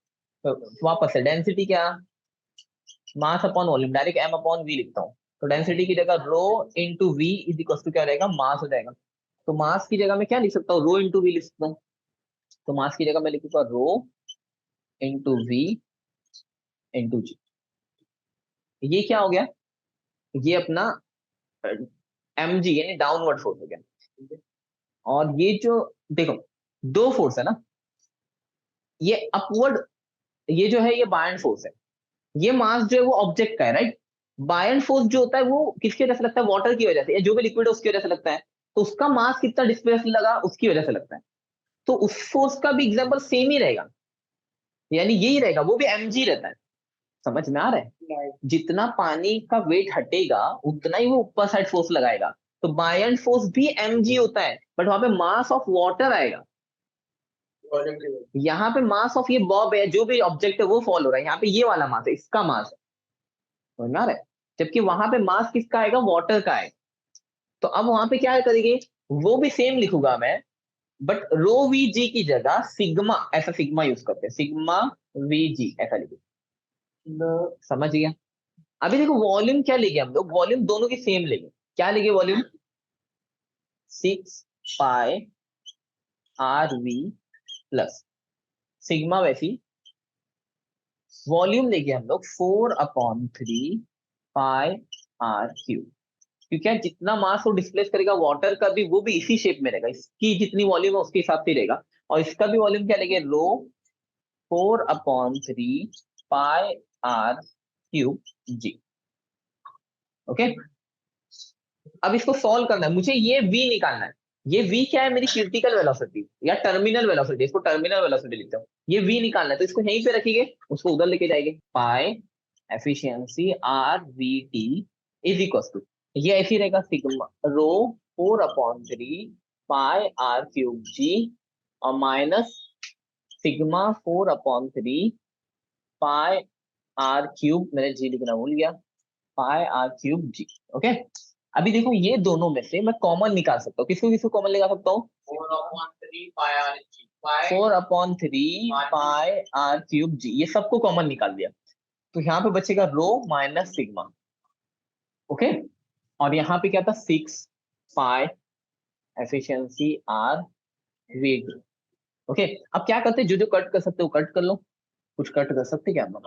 तो वापस से डेंसिटी क्या, mass upon volume, direct M upon V लिखता हूँ। तो डेंसिटी की जगह rho into V is equal to क्या रहेगा, मास हो जाएगा। तो मास की जगह मैं क्या लिख सकता हूँ, रो इंटू वी लिख सकता हूँ। तो मास की जगह मैं लिखूंगा रो इंटू वी इंटू जी। ये क्या हो गया, ये अपना एम जी यानी डाउनवर्ड फोर्स हो गया। और ये जो देखो, दो फोर्स है ना, ये अपवर्ड, ये जो है ये बायएंड फोर्स है। ये मास जो है वो ऑब्जेक्ट का है, राइट। बायएंड फोर्स जो होता है वो किसकी वजह से लगता है, वाटर की वजह से, या जो भी लिक्विड है उसकी वजह से लगता है। तो उसका मास कितना डिस्प्लेस लगा उसकी वजह से लगता है। तो उस फोर्स का भी एग्जांपल सेम ही रहेगा, यानी यही रहेगा, वो भी एमजी रहता है। समझ में आ रहा है, जितना पानी का वेट हटेगा उतना ही वो ऊपर साइड फोर्स लगाएगा। तो बायएंड फोर्स भी एमजी होता है, बट वहां पे मास ऑफ वाटर आएगा। यहाँ पे मास ऑफ ये बॉब है, जो भी ऑब्जेक्ट है वो फॉल हो रहा है, यहाँ पे ये वाला मास है, इसका मास है। समझ में आ रहा है, जबकि वहां पे मास किसका आएगा, वाटर का है। तो अब वहां पे क्या करेंगे, वो भी सेम लिखूंगा मैं, बट रो वी जी की जगह सिग्मा, ऐसा सिग्मा यूज करते हैं, सिग्मा वी जी ऐसा लिखे। समझ गया। अभी देखो वॉल्यूम क्या लेंगे हम लोग, वॉल्यूम दोनों की सेम लेंगे। क्या लेंगे volume, 6 pi R we plus sigma, वैसी वॉल्यूम लेंगे हम लोग 4/3 पाई आर क्यूब। क्योंकि यार जितना मास वो डिस्प्लेस करेगा वाटर का भी, वो भी इसी शेप में रहेगा, इसकी जितनी वॉल्यूम है उसके हिसाब से रहेगा। और इसका भी वॉल्यूम क्या लेंगे, रो 4/3 pi r cube g. Okay, अब इसको सॉल्व करना है मुझे, ये v निकालना है। ये v क्या है, मेरी क्रिटिकल वेलोसिटी या टर्मिनल वेलोसिटी, इसको टर्मिनल वेलोसिटी लिखता हूँ। ये v निकालना है, तो इसको यहीं पे रखिए, उसको उधर लेके जाएंगे। Pi efficiency r v t is equal to, ये ऐसी रहेगा, sigma rho 4/3 pi r cube g, और minus sigma 4/3 pi r cube, मैंने जी लिखना भूल गया, pi r cube g. Okay, अभी देखो ये दोनों में से मैं कॉमन निकाल सकता हूँ, किसको किसको कॉमन निकाल सकता हूँ, 4/3 पाई आर क्यूब जी, ये सबको कॉमन निकाल दिया। तो यहाँ पे बचेगा रो माइनस सिग्मा। ओके, और यहाँ पे क्या था, 6 pi efficiency r v t. Okay, अब क्या करते हैं, जो जो कट कर सकते हो कट कर लो, कुछ कट कर सकते क्या हम लोग?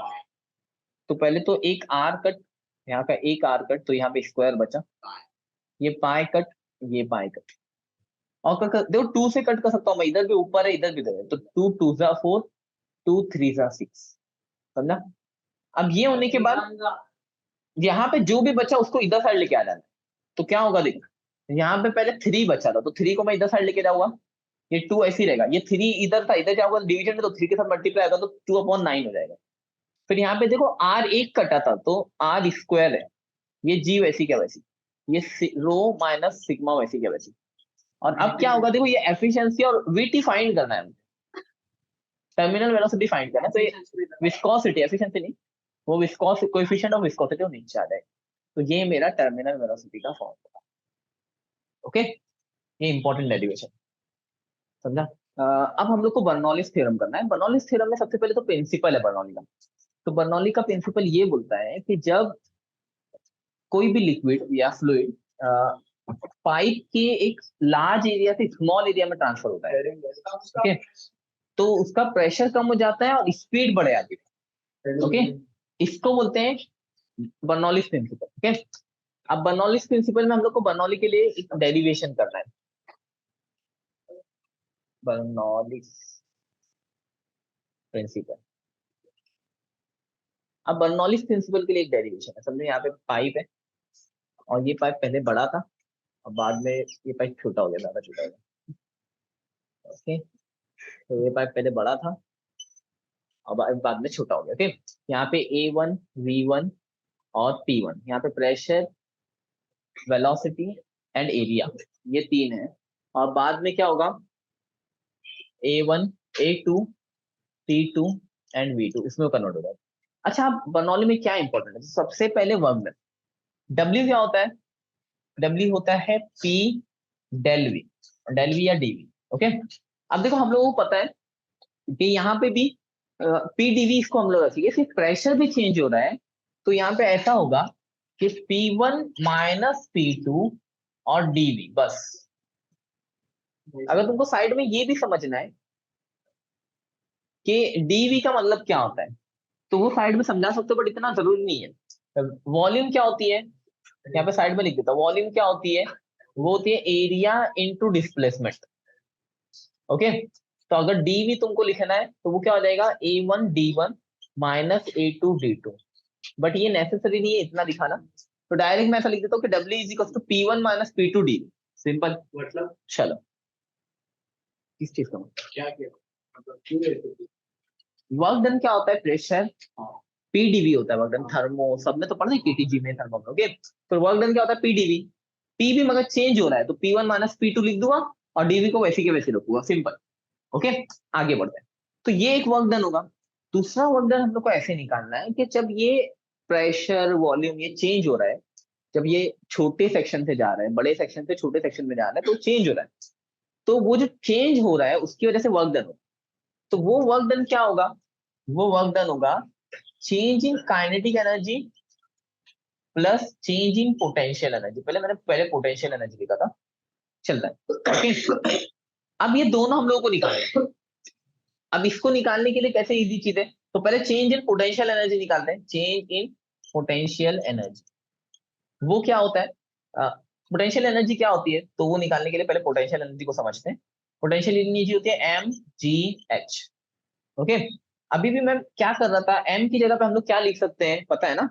तो पहले तो एक आर कट, यहाँ का एक आर कट, तो यहाँ पे स्क्वायर बचा, ये पाई कट, ये पाई कट। और देखो 2 से कट कर सकता हूँ मैं, इधर भी ऊपर है इधर भी इधर है, तो 2 2 जा 4, 2 3 जा 6। समझा। अब ये होने के बाद यहाँ पे जो भी बचा उसको इधर साइड लेके आ जाना है। तो क्या होगा देख, यहाँ पे पहले 3 बचा था, तो 3 को मैं इधर साइड लेके जाऊंगा, ये 2 ऐसे ही रहेगा, ये 3 इधर था, इधर जाऊंगा डिवीजन में, तो 3 के साथ मल्टीप्लाई होगा, तो 2/9 हो जाएगा। फिर यहाँ पे देखो आर एक कटा था, तो आर स्क्वायर है, ये जी वैसी क्या वैसी, ये रो माइनस सिग्मा वैसी क्या वैसी। और अब क्या होगा देखो, ये एफिशिएंसी और वीटी फाइंड करना है, टर्मिनल वेलोसिटी फाइंड करना है, तो ये विस्कोसिटी, एफिशिएंसी नहीं, वो विस्कोस कोएफिशिएंट ऑफ विस्कोसिटी वो नीचे आ जाए। तो ये मेरा टर्मिनल वेलोसिटी का फॉर्मूला। ओके, ये इंपॉर्टेंट डेरिवेशन, समझा। अब हम लोग को बर्नौलीज थ्योरम करना है। बर्नौलीज थ्योरम में सबसे पहले तो प्रिंसिपल है बर्नौली का। तो बर्नौली का प्रिंसिपल ये बोलता है कि जब कोई भी लिक्विड या फ्लूइड पाइप के एक लार्ज एरिया से स्मॉल एरिया में ट्रांसफर होता है, ओके, तो उसका प्रेशर कम हो जाता है और स्पीड बढ़ जाती है। ओके, इसको बोलते हैं बर्नौलीज प्रिंसिपल। ओके, अब बर्नौलीज प्रिंसिपल में हम लोग को बर्नौली के लिए एक डेरिवेशन करना है। बर्नौलीज प्रिंसिपल, अब बर्नौलीज प्रिंसिपल के लिए एक डेरिवेशन है। समझो यहाँ पे पाइप है और ये पाइप पहले बड़ा था और बाद में ये पाइप छोटा हो गया, ज्यादा छोटा हो गया। ओके, तो ये पाइप पहले बड़ा था और बाद में छोटा हो गया। ओके, यहाँ पे A1, V1 और P1, यहाँ पे प्रेशर, वेलोसिटी एंड एरिया, ये तीन है। और बाद में क्या होगा, A1, A2, P2 and V2 इसमें कन्वर्ट हो जाएगा। अच्छा, अब बर्नौली में क्या इंपॉर्टेंट है, तो सबसे पहले वर्क डन। W क्या होता है, W होता है P del V, del V या dV। ओके, अब देखो हम लोगों को पता है कि यहाँ पे भी PdV इसको हम लोग रखेंगे, सिर्फ प्रेशर भी चेंज हो रहा है। तो यहाँ पे ऐसा होगा कि P1 माइनस P2 और dV, बस। अगर तुमको साइड में ये भी समझना है कि dV का मतलब क्या होता है, तो वो साइड में समझा सकते हो, बट इतना जरूरी नहीं है। वॉल्यूम क्या होती है, यहाँ पे साइड में लिख देता हूँ। वॉल्यूम क्या होती है, वो होती है एरिया इनटू डिस्प्लेसमेंट। ओके, तो अगर dV तुमको लिखना है तो वो क्या हो जाएगा, A1 D1 minus A2 D2। But ये नेसेसरी नहीं है इतना दिखाना, तो डायरेक्ट मैं ऐसा लिख देता हूँ कि W is equal to P1 minus P2 D। Simple, मतलब चलो किस चीज का क्या किया, मतलब क्यों ऐसे किया? वर्क डन क्या होता है, प्रेशर, PdV होता है वर्क डन। थर्मो सब में तो पढ़ा है, KTG में, थर्मो में। ओके, तो वर्क डन क्या होता है, PdV। P भी मगर चेंज हो रहा है तो P1 माइनस P2 लिख दूंगा और dV को वैसे के वैसे रखूंगा, सिंपल। ओके, आगे बढ़ते हैं। तो ये एक वर्क डन होगा। दूसरा वर्क डन हम लोग को ऐसे निकालना है कि जब ये प्रेशर वॉल्यूम ये चेंज हो रहा है, जब ये छोटे सेक्शन से जा रहा है बड़े सेक्शन से छोटे सेक्शन में जा रहा है, तो चेंज हो रहा है, तो वो जो चेंज हो रहा है उसकी वजह से वर्क डन होगा। तो वो वर्क डन क्या होगा, वो वर्क डन होगा change in kinetic energy plus change in potential energy. मैंने पहले पोटेंशियल एनर्जी लिखा था, चलता है। ओके, अब ये दोनों हम लोगों को निकालना है। अब इसको निकालने के लिए कैसे इजी चीज है, तो पहले चेंज इन पोटेंशियल एनर्जी निकालते हैं। चेंज इन पोटेंशियल एनर्जी वो क्या होता है, पोटेंशियल एनर्जी क्या होती है, तो वो निकालने के लिए पहले पोटेंशियल एनर्जी को समझते हैं। पोटेंशियल एनर्जी होती है mgh। ओके, अभी भी मैं क्या कर रहा था, m की जगह पे हम लोग क्या लिख सकते हैं पता है ना,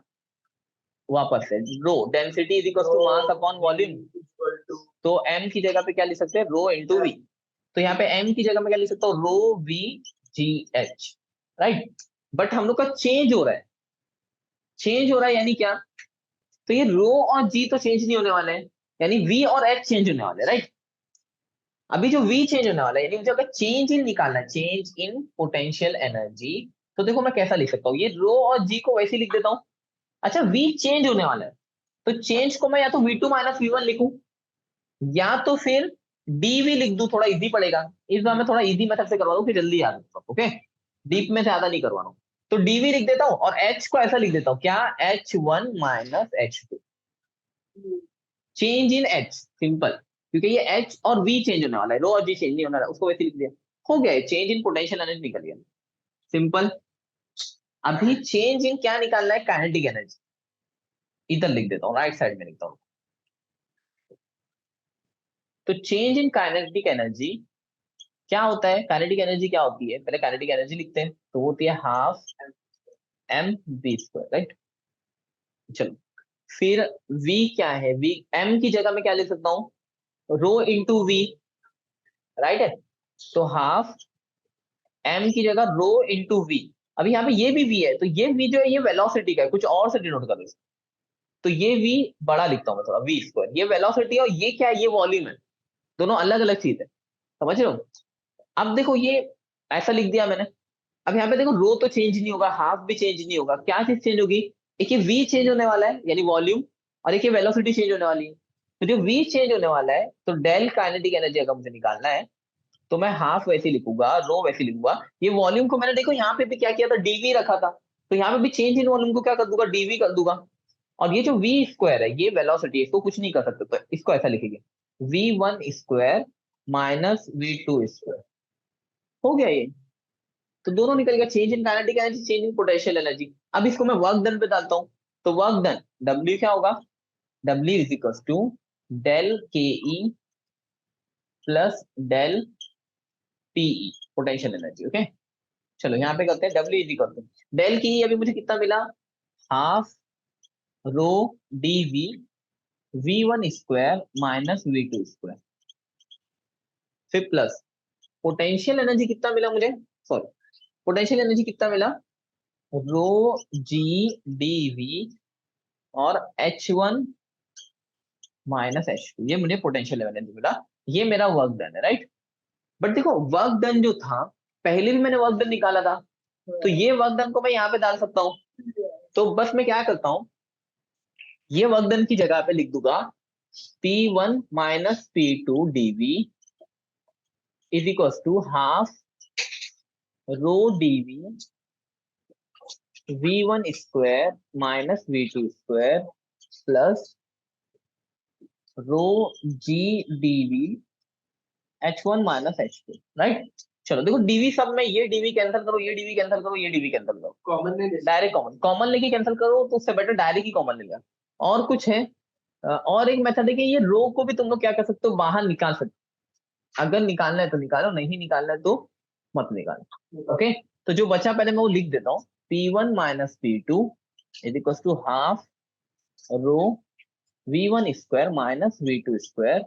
वापस से rho, density is equal to mass upon volume. तो m की जगह पे क्या लिख सकते हैं, रो इंटू वी। तो यहाँ पे m की जगह में क्या लिख सकता हूँ, rho v g h, right. But हम लोग का चेंज हो रहा है, चेंज हो रहा है यानी क्या, तो ये रो और जी तो चेंज नहीं होने वाले हैं, यानी v और h चेंज होने वाले हैं, राइट। अभी जो v चेंज होने वाला है, यानी मुझे अगर चेंज इन निकालना है, चेंज इन पोटेंशियल एनर्जी, तो देखो मैं कैसा लिख सकता हूँ, ये रो और जी को वैसे लिख देता हूँ। अच्छा, v चेंज होने वाला है, तो चेंज को मैं या तो V2 माइनस V1 लिखूं या तो फिर dv लिख दूं, थोड़ा इजी पड़ेगा। इस बार मैं थोड़ा इजी मेथड से करवा दूं कि जल्दी याद रखो। ओके, डीप में ज्यादा नहीं करवा रहा हूं। तो dv लिख देता हूं और h को ऐसा लिख देता हूं, क्या, H1 minus H2। Change in h, simple, क्योंकि ये h और v चेंज होने वाला है, रो और g चेंज नहीं होने वाला, उसको वैसे लिख दिया, हो गया। चेंज इन पोटेंशियल एनर्जी निकल गया, सिंपल। अभी चेंज इन क्या निकालना है, काइनेटिक एनर्जी। इधर लिख देता हूँ, राइट साइड में लिखता हूँ। तो चेंज इन काइनेटिक एनर्जी क्या होता है, काइनेटिक एनर्जी क्या होती है, पहले काइनेटिक एनर्जी लिखते हैं, तो वो होती है हाफ mv², राइट। चलो, फिर v क्या है, v m की जगह में क्या लिख सकता हूँ, रो इंटू वी, राइट है। तो हाफ m की जगह रो इंटू वी। अभी यहाँ पे ये भी v है, तो ये v जो है ये वेलोसिटी का है, कुछ और से डिनोट कर दो। तो ये v बड़ा लिखता हूँ मैं थोड़ा, v², ये वेलोसिटी है और ये क्या है, ये वॉल्यूम है, दोनों अलग अलग चीज है, समझ रहे हो। अब देखो ये ऐसा लिख दिया मैंने, अब यहाँ पे देखो रो तो चेंज नहीं होगा, हाफ भी चेंज नहीं होगा, क्या चीज चेंज होगी, एक ये v चेंज होने वाला है यानी वॉल्यूम, और एक ये वेलोसिटी चेंज होने वाली है। तो जो v चेंज होने वाला है, तो डेल काइनेटिक एनर्जी अगर मुझे निकालना है तो मैं हाफ वैसे लिखूंगा, रो वैसे लिखूंगा। ये वॉल्यूम को मैंने देखो यहाँ पे भी क्या किया था, डीवी रखा था, तो यहाँ पे भी चेंज इन वॉल्यूम को क्या कर दूंगा, डीवी कर दूंगा। और ये जो वी स्क्वायर है ये वेलोसिटी, इसको कुछ नहीं कर सकते, तो इसको ऐसा लिखेंगे v1 square minus v2 square. हो गया ये, तो दोनों निकल गया, change in kinetic energy, change in potential energy. अब इसको मैं वर्क डन पे डालता हूँ, तो वर्क डन W क्या होगा, W is equal to del K E plus del P E, potential energy. Okay, चलो यहाँ पे करते हैं W is equal to del की अभी मुझे कितना मिला, half rho d v v1 square minus v2 square, फिर प्लस पोटेंशियल एनर्जी कितना मिला मुझे, सॉरी पोटेंशियल एनर्जी कितना मिला, रो जी डी वी और H1 माइनस H2, ये मुझे पोटेंशियल एनर्जी मिला। ये मेरा वर्क डन है, राइट। बट देखो वर्क डन जो था, पहले भी मैंने वर्क डन निकाला था, तो ये वर्क डन को मैं यहाँ पे डाल सकता हूँ। तो बस मैं क्या करता हूँ, ये वर्क डन की जगह पे लिख दूंगा P1 minus P2 dV is equal to half rho dV v1 square minus v2 square plus rho G dV H1 minus H2, right. चलो देखो डीवी सब में, ये डीवी कैंसिल करो, ये डीवी कैंसिल करो, ये डीवी कैंसिल करो, कॉमन नहीं डायरेक्ट कॉमन, कॉमन लेके कैंसिल करो, तो उससे बेटर डायरेक्ट ही कॉमन ले लिया। और कुछ है, और एक मेथड है कि ये रो को भी तुम लोग क्या कर सकते हो, बाहर निकाल सकते हो। अगर निकालना है तो निकालो, नहीं निकालना है तो मत निकालो। ओके, तो जो बचा पहले मैं वो लिख देता हूँ, P1 minus P2 is equal to half rho v1 square minus v2 square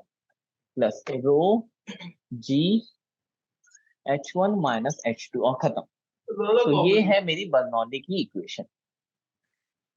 plus rho G H1 minus H2 और खत्म। तो ये है मेरी बर्नौली की इक्वेशन।